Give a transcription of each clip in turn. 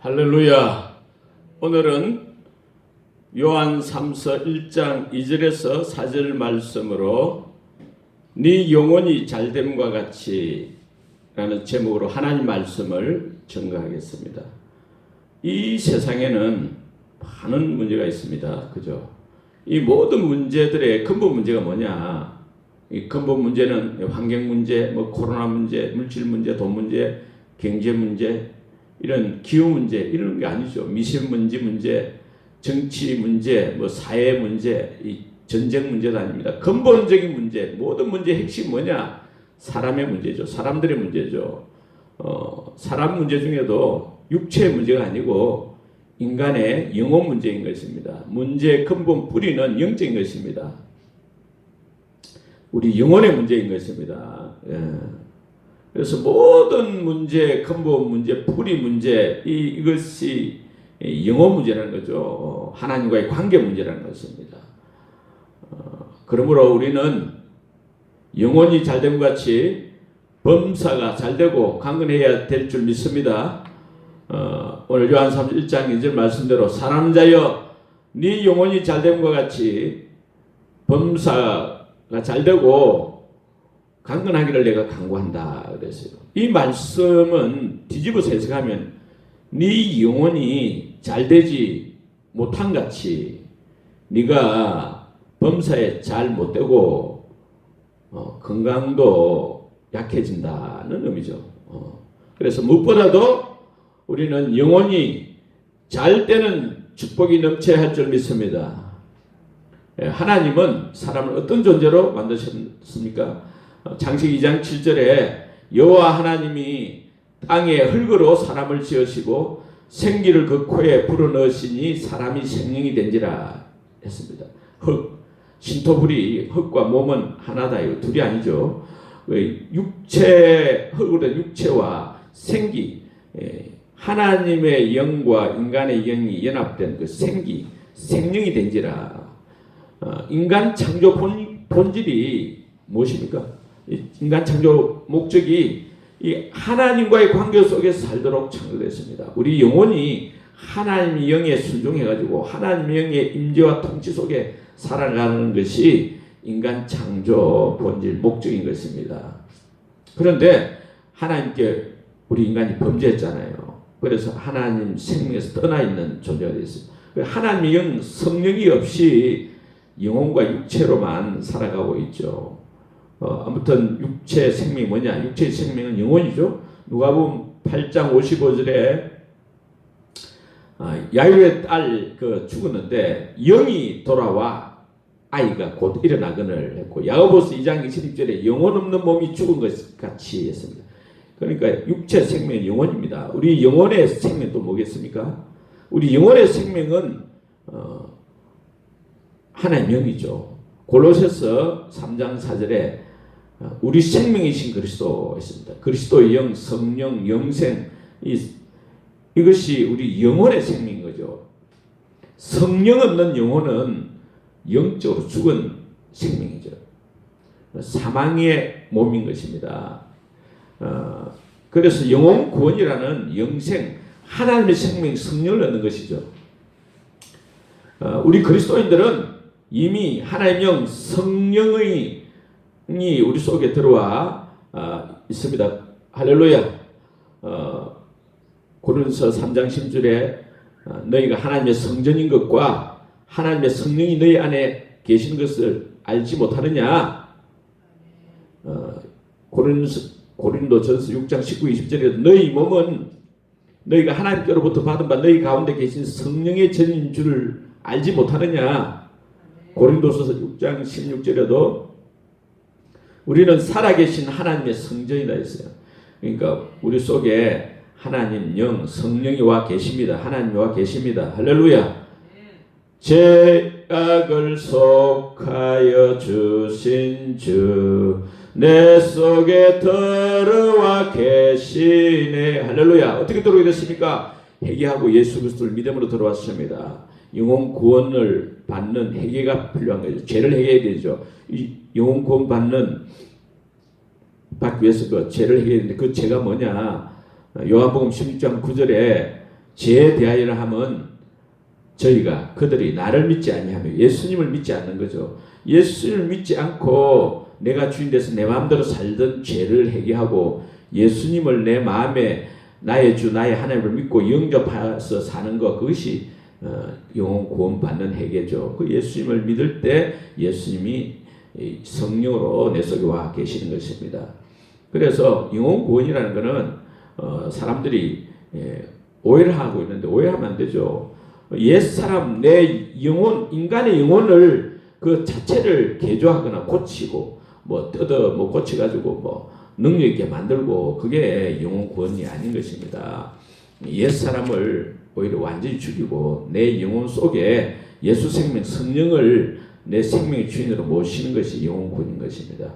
할렐루야. 오늘은 요한 3서 1장 2절에서 4절 말씀으로 네 영혼이 잘됨과 같이 라는 제목으로 하나님 말씀을 증거하겠습니다. 이 세상에는 많은 문제가 있습니다. 그죠? 이 모든 문제들의 근본 문제가 뭐냐? 이 근본 문제는 환경 문제, 코로나 문제, 물질 문제, 돈 문제, 경제 문제, 이런 기후 문제 이런 게 아니죠. 미세먼지 문제, 정치 문제, 사회 문제, 이 전쟁 문제도 아닙니다. 근본적인 문제, 모든 문제의 핵심 뭐냐? 사람의 문제죠. 사람들의 문제죠. 사람 문제 중에도 육체의 문제가 아니고 인간의 영혼 문제인 것입니다. 문제의 근본 뿌리는 영적인 것입니다. 우리 영혼의 문제인 것입니다. 예. 그래서 모든 문제, 근본 문제, 뿌리 문제, 이것이 영혼 문제라는 거죠. 하나님과의 관계 문제라는 것입니다. 그러므로 우리는 영혼이 잘됨과 같이 범사가 잘되고 강건해야 될 줄 믿습니다. 오늘 요한 3서 1장 2절 말씀대로 사람 자여 네 영혼이 잘됨과 같이 범사가 잘되고 강건하기를 내가 간구한다 그랬어요. 이 말씀은 뒤집어서 해석하면 네 영혼이 잘되지 못한 같이 네가 범사에 잘 못되고 건강도 약해진다는 의미죠. 그래서 무엇보다도 우리는 영혼이 잘 되는 축복이 넘쳐야 할 줄 믿습니다. 하나님은 사람을 어떤 존재로 만드셨습니까? 창세기 2장 7절에 여호와 하나님이 땅에 흙으로 사람을 지으시고 생기를 그 코에 불어넣으시니 사람이 생명이 된지라 했습니다. 흙, 신토불이 흙과 몸은 하나다요. 둘이 아니죠. 육체, 흙으로 된 육체와 생기, 하나님의 영과 인간의 영이 연합된 그 생기, 생명이 된지라. 인간 창조 본질이 무엇입니까? 인간 창조 목적이 이 하나님과의 관계 속에서 살도록 창조됐습니다. 우리 영혼이 하나님의 영에 순종해가지고 하나님의 영의 임재와 통치 속에 살아가는 것이 인간 창조 본질 목적인 것입니다. 그런데 하나님께 우리 인간이 범죄했잖아요. 그래서 하나님 생명에서 떠나 있는 존재가 됐습니다. 하나님의 영, 성령이 없이 영혼과 육체로만 살아가고 있죠. 아무튼 육체 생명이 뭐냐? 육체의 생명은 영혼이죠. 누가복음 8장 55절에 야이로의 딸 죽었는데 영이 돌아와 아이가 곧 일어나거늘 했고, 야고보서 2장 22절에 영혼 없는 몸이 죽은 것 같이 했습니다. 그러니까 육체 생명은 영혼입니다. 우리 영혼의 생명은 또 뭐겠습니까? 우리 영혼의 생명은 하나의 영이죠. 골로새서 3장 4절에 우리 생명이신 그리스도 있습니다. 그리스도의 영, 성령, 영생, 이것이 우리 영혼의 생명인 거죠. 성령 없는 영혼은 영적으로 죽은 생명이죠. 사망의 몸인 것입니다. 그래서 영혼 구원이라는 영생, 하나님의 생명, 성령을 얻는 것이죠. 우리 그리스도인들은 이미 하나님의 영, 성령의 우리 속에 들어와 있습니다. 할렐루야. 고린도서 3장 10절에 너희가 하나님의 성전인 것과 하나님의 성령이 너희 안에 계시는 것을 알지 못하느냐? 고린도전서 6장 19, 20절에 너희 몸은 너희가 하나님께로부터 받은 바 너희 가운데 계신 성령의 전인 줄을 알지 못하느냐? 고린도서 6장 16절에도 우리는 살아계신 하나님의 성전이라 했어요. 그러니까 우리 속에 하나님 영, 성령이 와 계십니다. 하나님이 와 계십니다. 할렐루야. 죄악을 속하여 주신 주 내 속에 들어와 계시네. 할렐루야. 어떻게 들어오게 됐습니까? 회개하고 예수 그리스도를 믿음으로 들어왔습니다. 영혼 구원을 받는 회개가 필요한 거죠. 죄를 회개해야 되죠. 이 영혼 구원 받기 위해서 그 죄를 회개해야 되는데 그 죄가 뭐냐? 요한복음 16장 9절에 죄에 대하여라 하면 저희가 그들이 나를 믿지 아니하며 예수님을 믿지 않는 거죠. 예수님을 믿지 않고 내가 주인 돼서 내 마음대로 살던 죄를 회개하고 예수님을 내 마음에 나의 주 나의 하나님을 믿고 영접해서 사는 것, 그것이 영혼 구원 받는 회개죠. 그 예수님을 믿을 때 예수님이 성령으로 내 속에 와 계시는 것입니다. 그래서 영혼 구원이라는 것은 사람들이 오해를 하고 있는데 오해하면 안 되죠. 옛사람 내 영혼, 인간의 영혼을 그 자체를 개조하거나 고치고 고쳐가지고 능력 있게 만들고, 그게 영혼 구원이 아닌 것입니다. 옛사람을 오히려 완전히 죽이고 내 영혼 속에 예수 생명 성령을 내 생명의 주인으로 모시는 것이 영혼 구원인 것입니다.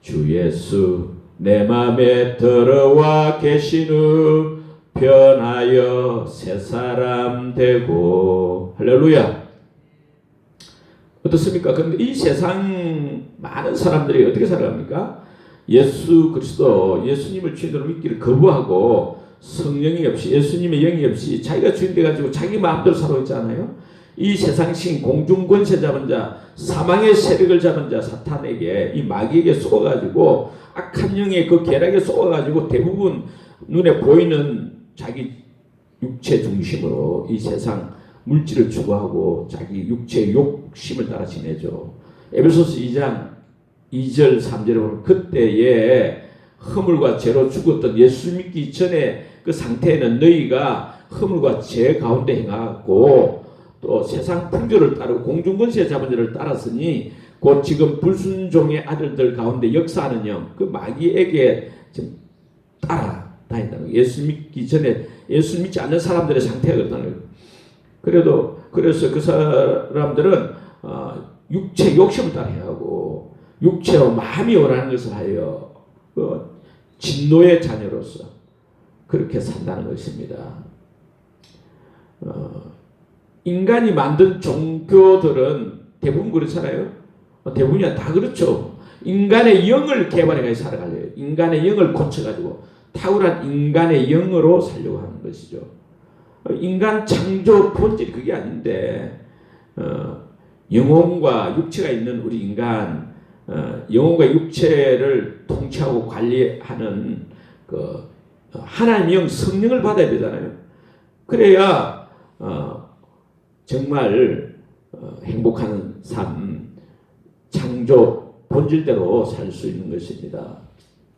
주 예수 내 마음에 들어와 계신 후 변하여 새 사람 되고. 할렐루야. 어떻습니까? 그런데 이 세상 많은 사람들이 어떻게 살아갑니까? 예수 그리스도, 예수님을 주인으로 믿기를 거부하고 성령이 없이, 예수님의 영이 없이 자기가 주인 돼가지고 자기 마음대로 살고 있잖아요. 이 세상신 공중 권세 잡은 자, 사망의 세력을 잡은 자 사탄에게, 이 마귀에게 속아가지고 악한 영의 그 계략에 속아가지고 대부분 눈에 보이는 자기 육체 중심으로 이 세상 물질을 추구하고 자기 육체의 욕심을 따라 지내죠. 에베소서 2장 2절 3절에 보면 그때에 허물과 죄로 죽었던 예수 믿기 전에 그 상태에는 너희가 허물과 죄 가운데 행하고 또 세상 풍조를 따르고 공중권세 잡은 자를 따랐으니 곧 지금 불순종의 아들들 가운데 역사하는 영, 그 마귀에게 지금 따라다닌다는 거예요. 예수 믿기 전에 예수 믿지 않는 사람들의 상태가 그렇다는 거예요. 그래서 그 사람들은 육체 욕심을 따라야 하고 육체와 마음이 원하는 것을 하여 진노의 자녀로서 그렇게 산다는 것입니다. 인간이 만든 종교들은 대부분 그렇잖아요. 대부분이 다 그렇죠. 인간의 영을 개발해가지고 살아가려고, 인간의 영을 고쳐가지고 탁월한 인간의 영으로 살려고 하는 것이죠. 인간 창조 본질이 그게 아닌데 영혼과 육체가 있는 우리 인간, 영혼과 육체를 통치하고 관리하는 그 하나님의 영 성령을 받아야 되잖아요. 그래야 정말 행복한 삶, 창조 본질대로 살 수 있는 것입니다.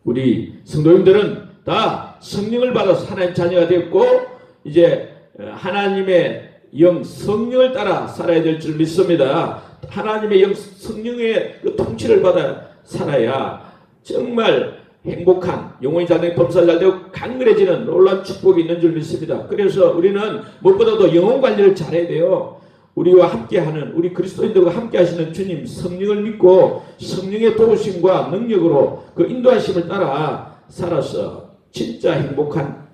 우리 성도님들은 다 성령을 받아서 하나님 자녀가 되었고 이제 하나님의 영 성령을 따라 살아야 될 줄 믿습니다. 하나님의 영 성령의 그 통치를 받아 살아야 정말 행복한, 영혼이 잘 되고 범사 잘 되고 강건해지는 놀라운 축복이 있는 줄 믿습니다. 그래서 우리는 무엇보다도 영혼 관리를 잘해야 돼요. 우리와 함께하는, 우리 그리스도인들과 함께 하시는 주님 성령을 믿고 성령의 도우심과 능력으로 그 인도하심을 따라 살아서 진짜 행복한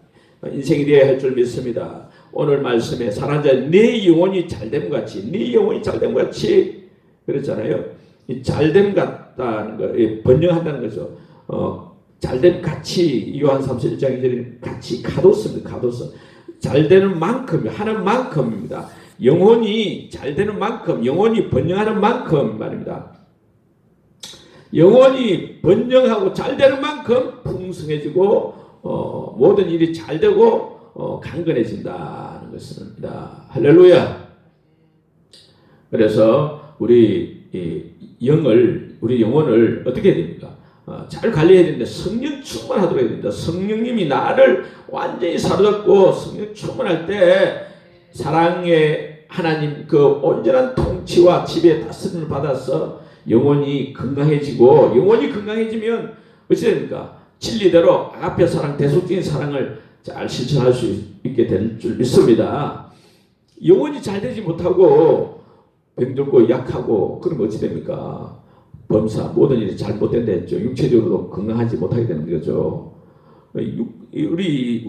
인생이 되어야 할 줄 믿습니다. 오늘 말씀에 사랑하는 자, 네 영혼이 잘됨 같이, 네 영혼이 잘됨 같이 그랬잖아요. 이 잘됨 같다는 거, 번영한다는 거죠. 잘됨 같이, 요한 3서 1장 2절에 같이 카도스입니다. 카도스. 잘되는 만큼, 하는 만큼입니다. 영혼이 잘되는 만큼, 영혼이 번영하는 만큼 말입니다. 영혼이 번영하고 잘되는 만큼 풍성해지고 모든 일이 잘되고 강건해진다는 것입니다. 할렐루야. 그래서 우리 영혼을 어떻게 해야 됩니까? 잘 관리해야 되는데 성령 충만하도록 해야 됩니다. 성령님이 나를 완전히 사로잡고 성령 충만할 때 사랑의 하나님 그 온전한 통치와 지배 다스림을 받아서 영혼이 건강해지고, 영혼이 건강해지면 어찌 됩니까? 진리대로 아가페 사랑, 대속적인 사랑을 잘 실천할 수 있게 될 줄 믿습니다. 영혼이 잘 되지 못하고 병들고 약하고 그러면 어찌 됩니까? 범사, 모든 일이 잘못된다 했죠. 육체적으로도 건강하지 못하게 되는 거죠. 우리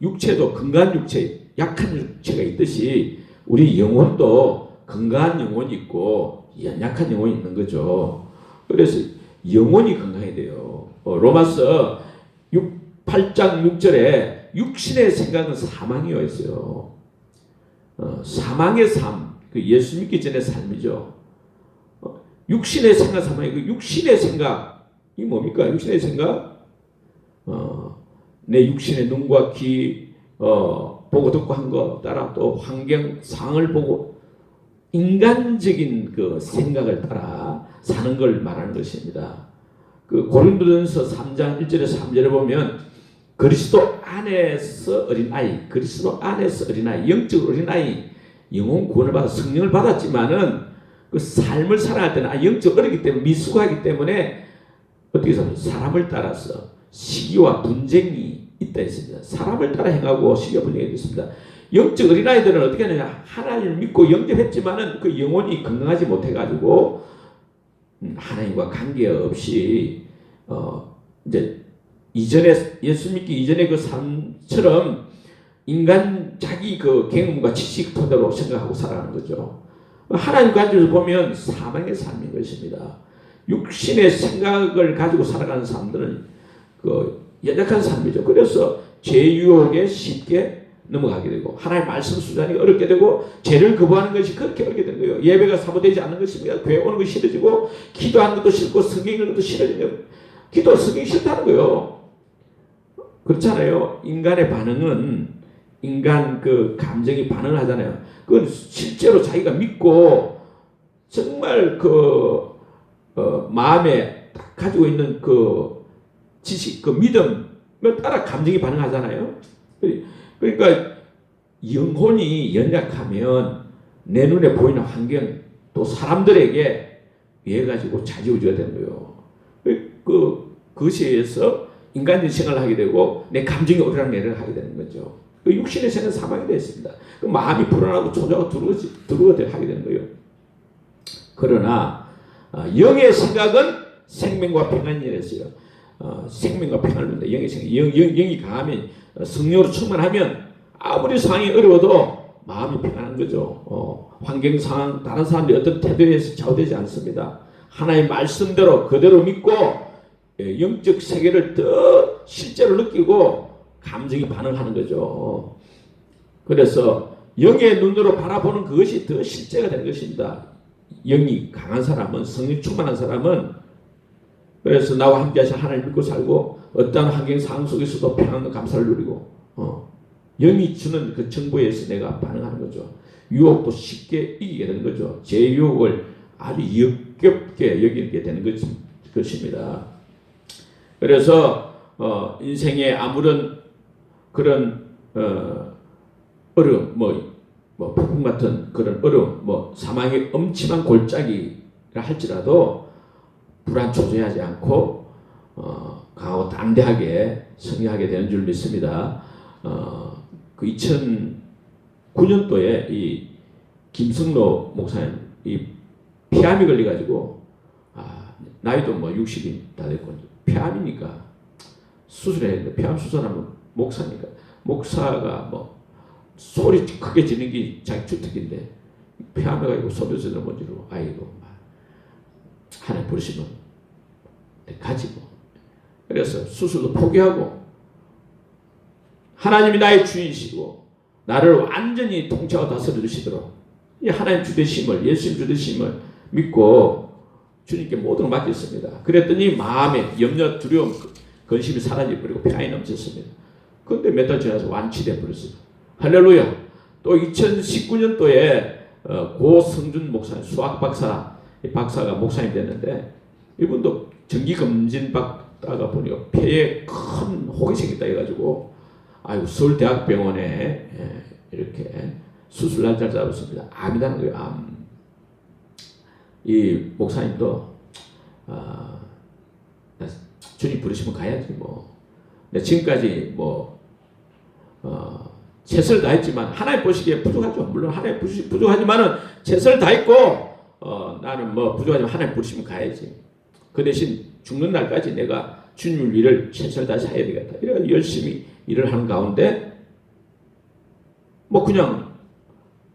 육체도 건강한 육체, 약한 육체가 있듯이 우리 영혼도 건강한 영혼이 있고 연약한 영혼이 있는 거죠. 그래서 영혼이 건강해야 돼요. 로마서 8장 6절에 그런데 육신의 생각은 사망이어 있어요. 사망의 삶, 그 예수 믿기 전의 삶이죠. 육신의 생각, 사망이 그 육신의 생각이 뭡니까? 육신의 생각, 내 육신의 눈과 귀 보고 듣고 한 거 따라 또 환경 상을 보고 인간적인 그 생각을 따라 사는 걸 말하는 것입니다. 그 고린도전서 3장 1절에 3절에 보면 그리스도 안에서 어린아이, 그리스도 안에서 어린아이, 영적 어린아이, 영혼 구원을 받아 성령을 받았지만은 그 삶을 살아갈 때는 영적 어리기 때문에 미숙하기 때문에 어떻게 살아요? 사람을 따라서 시기와 분쟁이 있다 했습니다. 사람을 따라 행하고 시기와 분쟁이 있습니다. 영적 어린아이들은 어떻게 하느냐? 하나님을 믿고 영접했지만은 그 영혼이 건강하지 못해가지고 하나님과 관계없이 이제 이전에 예수 믿기 이전의 그 삶처럼 인간 자기 그 경험과 지식 토대로 생각하고 살아가는 거죠. 하나님 관점에서 보면 사망의 삶인 것입니다. 육신의 생각을 가지고 살아가는 사람들은 그 연약한 삶이죠. 그래서 죄 유혹에 쉽게 넘어가게 되고 하나님 말씀 수단이 어렵게 되고 죄를 거부하는 것이 그렇게 어렵게 되는 거예요. 예배가 사모되지 않는 것입니다. 교회 오는 것이 싫어지고 기도하는 것도 싫고 성경 읽는 것도 싫어지는 기도 성경이 싫다는 거예요. 그렇잖아요. 인간의 반응은 인간 그 감정이 반응을 하잖아요. 그건 실제로 자기가 믿고 정말 그 마음에 가지고 있는 그 지식, 그 믿음을 따라 감정이 반응하잖아요. 그러니까 영혼이 연약하면 내 눈에 보이는 환경 또 사람들에게 의해 가지고 좌지우지가 되는 거예요. 그것에 의해서 인간적인 생활을 하게 되고 내 감정이 오르락내리락 하게 되는 거죠. 그 육신의 생은 사망이 되었습니다. 그 마음이 불안하고 초조하고 두려워하게 되는 거예요. 그러나 영의 생각은 생명과 평안이랬어요. 생명과 평안을 줍니다. 영의 생각, 영이 강하면 성령으로 충만하면 아무리 상황이 어려워도 마음이 평안한 거죠. 환경 상황, 다른 사람들이 어떤 태도에 좌우되지 않습니다. 하나님의 말씀대로 그대로 믿고 영적 세계를 더 실제로 느끼고 감정이 반응하는 거죠. 그래서 영의 눈으로 바라보는 그것이 더 실제가 되는 것입니다. 영이 강한 사람은, 성령 충만한 사람은 그래서 나와 함께 하신 하나님 믿고 살고 어떠한 환경 상황 속에서도 평안과 감사를 누리고 영이 주는 그 정보에 서 내가 반응하는 거죠. 유혹도 쉽게 이기게 되는 거죠. 제 유혹을 아주 역겹게 여기게 되는 것입니다. 그래서 인생에 아무런 그런 어려움, 폭풍 같은 그런 어려움, 사망의 엄침한 골짜기라 할지라도 불안 초조하지 않고 강하고 담대하게 승리하게 되는 줄 믿습니다. 그 2009년도에 이 김승로 목사님 이 폐암이 걸려가지고 나이도 60이 다 됐고 폐암이니까 수술해야 되는데 폐암 수술하면 목사가 소리 크게 지는 게 자기 주특기인데 폐암해가지고 소리 지르는 먼지로 아이고 하나님 부르시면 가지 그래서 수술도 포기하고 하나님이 나의 주인이시고 나를 완전히 통치하고 다스려 주시도록 이 하나님 주되심을 예수님 주되심을 믿고 주님께 모든 걸 맡겼습니다. 그랬더니 마음에 염려 두려움 근심이 사라져버리고 평안이 넘쳤습니다. 그런데 몇 달 지나서 완치돼 버렸어요. 할렐루야. 또 2019년도에 고성준 목사님 수학 박사 이 박사가 목사님 됐는데 이분도 정기검진 받다가 보니까 폐에 큰 혹이 생겼다 해가지고 서울대학병원에 이렇게 수술 날짜를 잡았습니다. 암이라는 거예요. 암. 이 목사님도 주님 부르시면 가야지 지금까지 최선을 다했지만 하나님 보시기에 부족하죠. 물론 하나님 부족하지만은 최선을 다했고 나는 부족하지만 하나님 부르시면 가야지. 그 대신 죽는 날까지 내가 주님을 일을 최선을 다해서 해야 되겠다. 이래서 열심히 일을 하는 가운데 그냥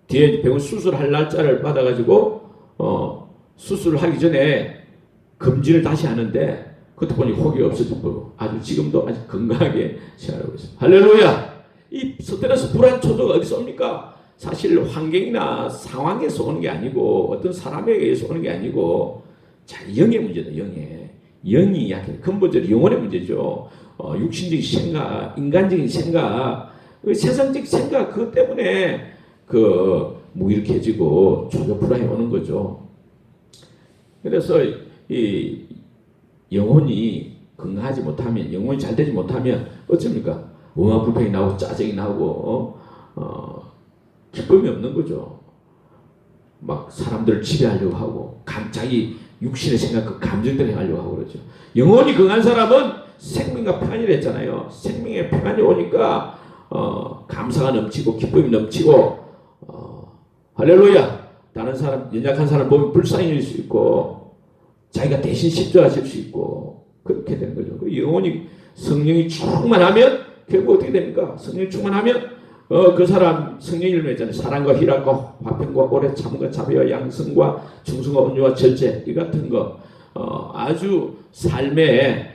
뒤에 병원 수술할 날짜를 받아가지고 수술을 하기 전에 검진을 다시 하는데 그때 보니 혹이 없어진 거고 아주 지금도 아주 건강하게 생활하고 있습니다. 할렐루야. 이 스트레스 불안 초조가 어디서 옵니까? 사실 환경이나 상황에서 오는 게 아니고 어떤 사람에 의해서 오는 게 아니고 자, 영의 문제다. 영이 약해. 근본적으로 영혼의 문제죠. 육신적인 생각, 인간적인 생각, 세상적 생각 그것 때문에 무기력해지고 초조 불안이 오는 거죠. 그래서 이 영혼이 건강하지 못하면, 영혼이 잘 되지 못하면 어쩝니까? 원한 불평이 나오고 짜증이 나오고 기쁨이 없는 거죠. 막 사람들을 지배하려고 하고 자기 육신의 생각, 그 감정대로 하려고 하고 그러죠. 영혼이 건강한 사람은 생명과 평안이라 했잖아요. 생명의 평안이 오니까 감사가 넘치고 기쁨이 넘치고 할렐루야. 다른 사람, 연약한 사람 보면 불쌍해질 수 있고 자기가 대신 십자가질 수 있고 그렇게 되는 거죠. 그 영혼이 성령이 충만하면 결국 어떻게 됩니까? 성령이 충만하면 그 사람 성령이 맺잖아요. 사랑과 희락과 화평과 오래 참과 자비와 양성과 충성과 온유와 절제 이 같은 거 아주 삶에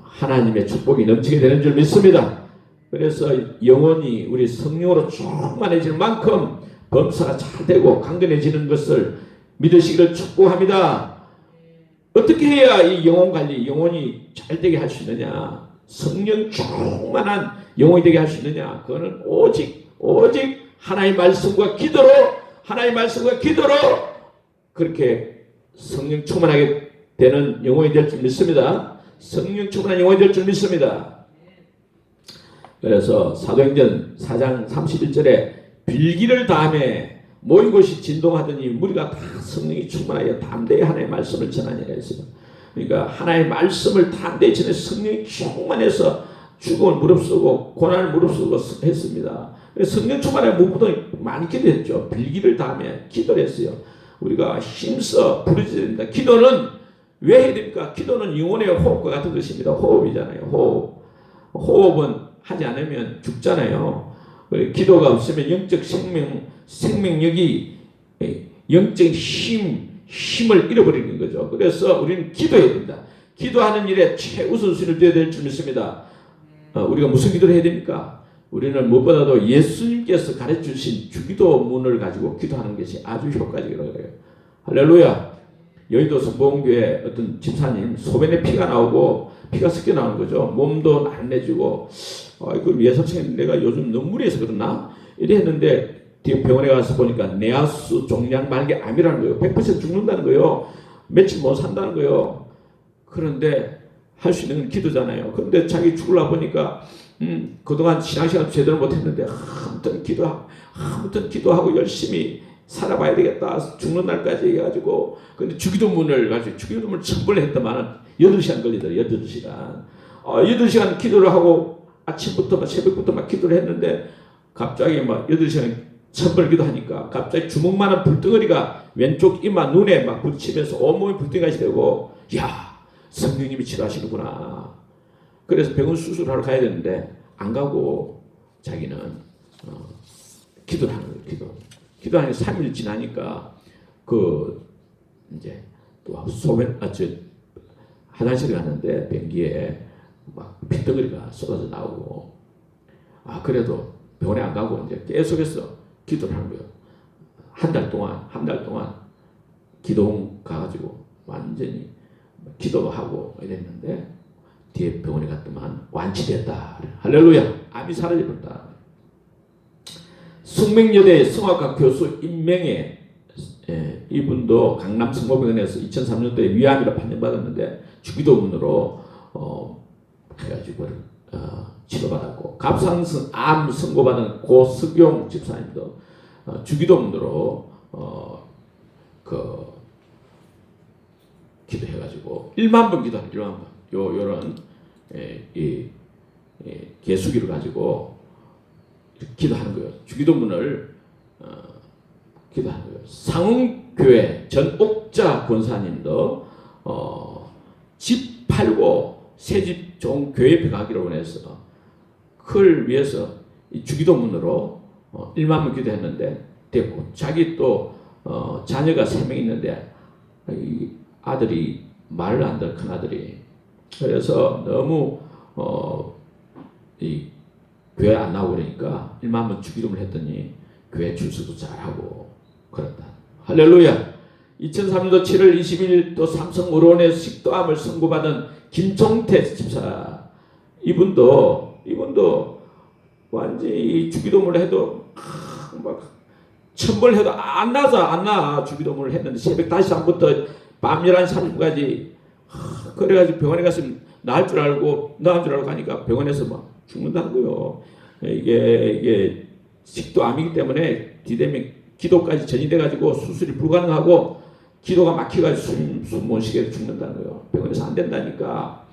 하나님의 축복이 넘치게 되는 줄 믿습니다. 그래서 영혼이 우리 성령으로 충만해질 만큼 범사가 잘 되고 강건해지는 것을 믿으시기를 축복합니다. 어떻게 해야 이 영혼 관리, 영혼이 잘 되게 할 수 있느냐? 성령 충만한 영혼이 되게 할 수 있느냐? 그거는 오직 하나님의 말씀과 기도로 그렇게 성령 충만하게 되는 영혼이 될 줄 믿습니다. 성령 충만한 영혼이 될 줄 믿습니다. 그래서 사도행전 4장 31절에 빌기를 다음에 모인 곳이 진동하더니 무리가 다 성령이 충만하여 담대히 하나님의 말씀을 전하니라 했습니다. 그러니까 하나님의 말씀을 담대히 전해 성령이 충만해서 죽음을 무릅쓰고 고난을 무릅쓰고 했습니다. 성령 충만에 무엇보다 많이 기도했죠. 빌기를 다음에 기도를 했어요. 우리가 힘써 부르짖어야 됩니다. 기도는 왜 해야 됩니까? 기도는 영혼의 호흡과 같은 것입니다. 호흡이잖아요. 호흡은 하지 않으면 죽잖아요. 기도가 없으면 영적 생명력이 영적 힘을 잃어버리는 거죠. 그래서 우리는 기도해야 됩니다. 기도하는 일에 최우선순위를 둬야 될 줄 믿습니다. 우리가 무슨 기도를 해야 됩니까? 우리는 무엇보다도 예수님께서 가르쳐주신 주기도문을 가지고 기도하는 것이 아주 효과적이라고 해요. 할렐루야. 여의도 성봉교회 어떤 집사님 소변에 피가 나오고 피가 섞여 나오는 거죠. 몸도 나른해지고 그 예사층에 내가 요즘 너무 무리해서 그러나 이래 했는데 뒤에 병원에 가서 보니까 내하수 종양 말기 암이라는 거예요. 100% 죽는다는 거예요. 며칠 못 산다는 거예요. 그런데 할 수 있는 건 기도잖아요. 그런데 자기 죽으려고 보니까 그동안 신앙생활 제대로 못했는데 아무튼 기도하고 열심히 살아봐야 되겠다. 죽는 날까지 해가지고 근데 주기도문을 가지고 주기도문을 천번을 했더만은 8시간 걸리더라고요. 8시간 8시간 기도를 하고 아침부터 새벽부터 막 기도를 했는데 갑자기 막 8시간 천번을 기도하니까 갑자기 주먹만한 불덩어리가 왼쪽 이마 눈에 막 부딪히면서 온몸이 불덩이가 되고 야 성령님이 치료하시는구나. 그래서 병원 수술하러 가야 되는데 안 가고 자기는 기도를 하는 거예요. 기도하니 3일 지나니까 이제 또 화장실에 갔는데 변기에 막 핏덩어리가 쏟아져 나오고 그래도 병원에 안 가고 이제 계속해서 기도를 하는 거예요. 한 달 동안 기도원 가가지고 완전히 기도도 하고 이랬는데 뒤에 병원에 갔더만 완치됐다. 할렐루야. 암이 사라져버렸다. 숙명여대 성악과 교수 임명에 이분도 강남 성모병원에서 2003년도에 위암이라 판정받았는데 주기도문으로 해가지고 치료받았고 갑상선 암 선고받은 고석용 집사님도 주기도문으로 기도해가지고 1만 번 기도하는 1만 번 요런 개수기를 가지고 기도하는 거예요. 주기도문을 기도하는 거예요. 상흥교회 전옥자 권사님도 집 팔고 새 집 좋은 교회 가기로 해서 그걸 위해서 이 주기도문으로 1만 번 기도했는데 됐고 자기 또 자녀가 3명 있는데 이 아들이 말을 안 들어 큰 아들이 그래서 너무 이 교회 안 나오고 그러니까 일만 한번 주기도문을 했더니 교회 출석도 잘하고 그렇다. 할렐루야. 2003년도 7월 20일 또 삼성 의료원에서 식도암을 선고받은 김종태 집사, 이분도 완전히 주기도문을 해도 막 1000번 해도 안 나. 주기도문을 했는데 새벽 5시부터 밤 11시 30분까지 그래가지고 병원에 갔으면 나을 줄 알고 가니까 병원에서 막 죽는다는 거요. 이게 식도암이기 때문에 뒤되면 기도까지 전이돼가지고 수술이 불가능하고 기도가 막혀가지고 숨 못 쉬게 죽는다는 거요. 병원에서 안 된다니까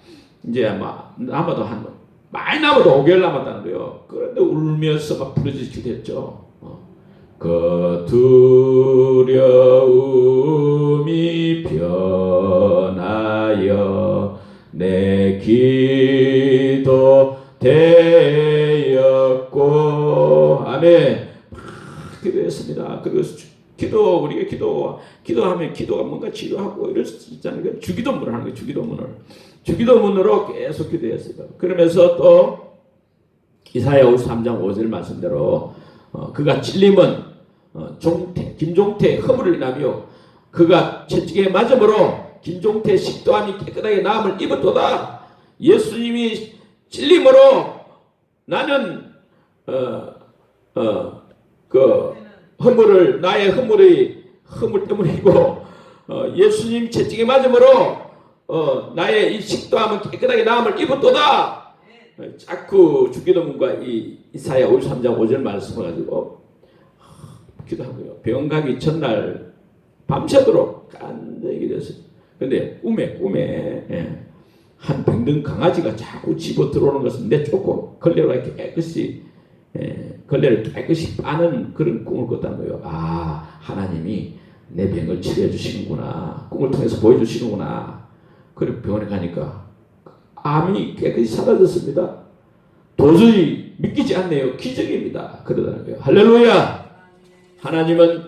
이제 아마 많이 남아도 5개월 남았다는 거요. 그런데 울면서 막 부르짖게 됐죠. 그 두려움이 변하여 내 기도 되었고, 아멘. 기도했습니다. 그리고 우리가 기도하면 기도가 뭔가 치료하고 이럴 수 있잖아요. 주기도문을 하는 거예요. 주기도문으로 계속 기도했어요. 그러면서 또 이사야 53장 5절 말씀대로 그가 찔림은 김종태의 허물을 인하며 그가 채찍에 맞음으로 김종태의 식도암이 깨끗하게 나음을 입었도다. 예수님이 찔림으로 나는 나의 허물 때문이고 예수님 채찍에 맞음으로 나의 이 식도암은 깨끗하게 나음을 입었도다. 자꾸 주기도문과 이 이사야 53장 5절 말씀을 가지고 기도하고요. 병원 가기 전날 밤새도록 간절히 됐어요. 근데 꿈에 한 병든 강아지가 자꾸 집어 들어오는 것을 내쫓고 걸레를 깨끗이 빠는 그런 꿈을 꿨다는 거예요. 하나님이 내 병을 치료해 주시는구나. 꿈을 통해서 보여주시는구나. 그리고 병원에 가니까 암이 깨끗이 사라졌습니다. 도저히 믿기지 않네요. 기적입니다. 그러다는 거예요. 할렐루야. 하나님은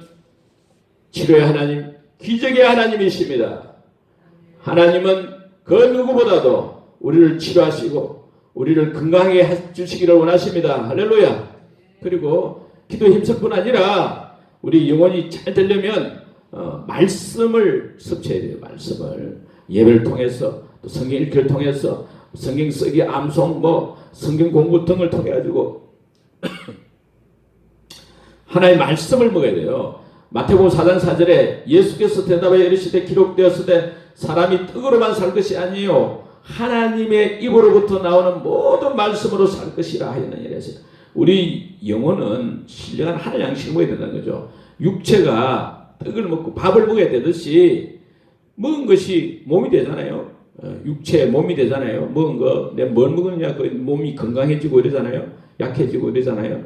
치료의 하나님, 기적의 하나님이십니다. 하나님은 그 누구보다도 우리를 치료하시고 우리를 건강하게 해주시기를 원하십니다. 할렐루야. 그리고 기도 힘쓸뿐 아니라 우리 영혼이 잘 되려면 말씀을 섭취해야 돼요. 말씀을 예배를 통해서 또 성경 읽기를 통해서 성경 쓰기, 암송, 성경 공부 등을 통해 가지고 하나의 말씀을 먹어야 돼요. 마태복음 4장 4절에 예수께서 대답하여 이르시되 기록되었으되 사람이 떡으로만 살 것이 아니요 하나님의 입으로부터 나오는 모든 말씀으로 살 것이라 하였느니라 했어요. 우리 영혼은 신령한 하나의 양식을 먹어야 된다는 거죠. 육체가 떡을 먹고 밥을 먹어야 되듯이 먹은 것이 몸이 되잖아요. 육체의 몸이 되잖아요. 먹은 거, 내가 뭘 먹느냐, 그 몸이 건강해지고 이러잖아요. 약해지고 이러잖아요.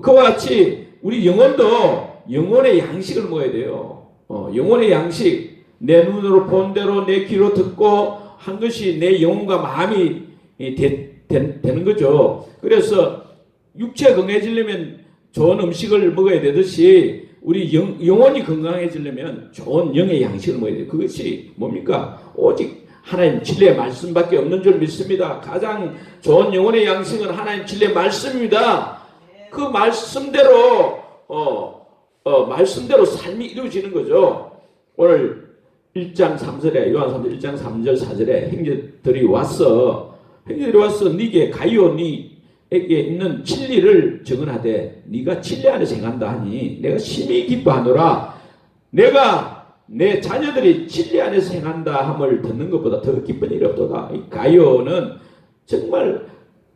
그와 같이 우리 영혼도 영혼의 양식을 먹어야 돼요. 영혼의 양식, 내 눈으로 본 대로 내 귀로 듣고 한 것이 내 영혼과 마음이 되는 거죠. 그래서 육체가 건강해지려면 좋은 음식을 먹어야 되듯이 우리 영혼이 건강해지려면 좋은 영의 양식을 먹어야 돼요. 그것이 뭡니까? 오직 하나님 진리의 말씀밖에 없는 줄 믿습니다. 가장 좋은 영혼의 양식은 하나님 진리의 말씀입니다. 그 말씀대로 말씀대로 삶이 이루어지는 거죠. 오늘 1장 3절에 요한복음 1장 3절 4절에 형제들이 와서 네게 가이오 니에게 있는 진리를 증언하되 네가 진리 안에서 행한다 하니 내가 심히 기뻐하노라. 내가 내 자녀들이 진리 안에서 행한다 함을 듣는 것보다 더 기쁜 일이 없도다. 이 가이오는 정말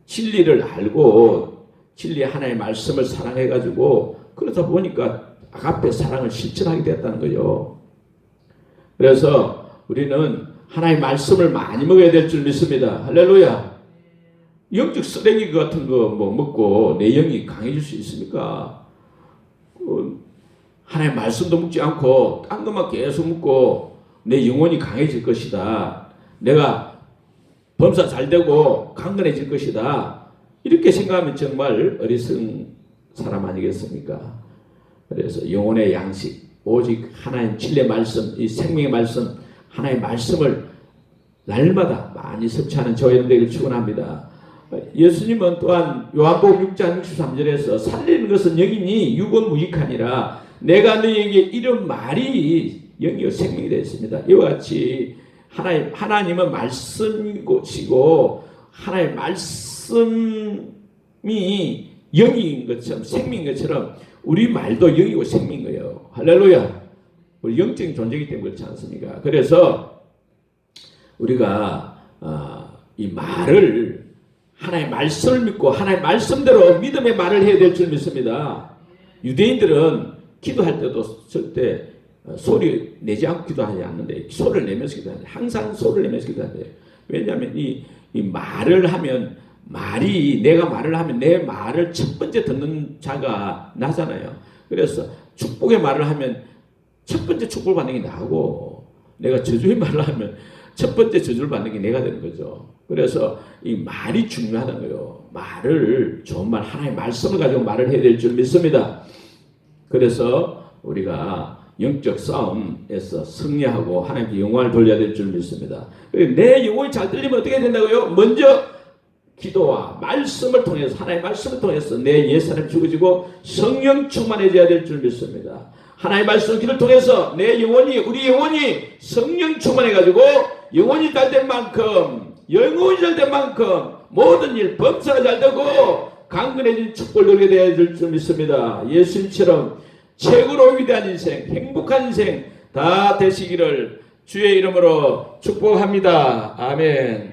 진리를 알고 진리 하나의 말씀을 사랑해가지고 그러다 보니까 아가페 사랑을 실천하게 됐다는 거예요. 그래서 우리는 하나의 말씀을 많이 먹어야 될 줄 믿습니다. 할렐루야. 영적 쓰레기 같은 거 먹고 내 영이 강해질 수 있습니까? 하나의 말씀도 먹지 않고 딴 것만 계속 먹고 내 영혼이 강해질 것이다. 내가 범사 잘 되고 강건해질 것이다. 이렇게 생각하면 정말 어리석은 사람 아니겠습니까? 그래서 영혼의 양식, 오직 하나님 진리의 말씀, 이 생명의 말씀, 하나의 말씀을 날마다 많이 섭취하는 저와 여러분 되기를 축원합니다. 예수님은 또한 요한복음 6장 63절에서 살리는 것은 영이니 육은 무익하니라. 내가 너희에게 이런 말이 영이요 생명이 되었습니다. 이와 같이 하나님은 말씀이시고 하나님의 말씀이 영인 것처럼 생명인 것처럼 우리 말도 영이고 생명인 거예요. 할렐루야. 우리 영적인 존재이기 때문에 그렇지 않습니까? 그래서 우리가 이 말을 하나님의 말씀을 믿고 하나님의 말씀대로 믿음의 말을 해야 될 줄 믿습니다. 유대인들은 기도할 때도 절대 소리 내지 않고 기도하지 않는데 소리를 내면서 기도하는데 항상 소리를 내면서 기도하는데 왜냐하면 이 말을 하면 내가 말을 하면 내 말을 첫 번째 듣는 자가 나잖아요. 그래서 축복의 말을 하면 첫 번째 축복을 받는 게 나고 내가 저주의 말을 하면 첫 번째 저주를 받는 게 내가 되는 거죠. 그래서 이 말이 중요하다는 거예요. 말을 좋은 말 하나님의 말씀을 가지고 말을 해야 될 줄 믿습니다. 그래서 우리가 영적 싸움에서 승리하고 하나님께 영광을 돌려야 될 줄 믿습니다. 내 영혼이 잘 들리면 어떻게 된다고요? 먼저 기도와 말씀을 통해서 하나님의 말씀을 통해서 내 옛사람이 죽어지고 성령 충만해져야 될 줄 믿습니다. 하나님의 말씀 기도를 통해서 내 영혼이 우리 영혼이 성령 충만해가지고 영혼이 잘된 만큼 모든 일 범사가 잘되고 강건해진 축복을 누리게 되어야 될 줄 믿습니다. 예수님처럼 최고로 위대한 인생, 행복한 인생 다 되시기를 주의 이름으로 축복합니다. 아멘.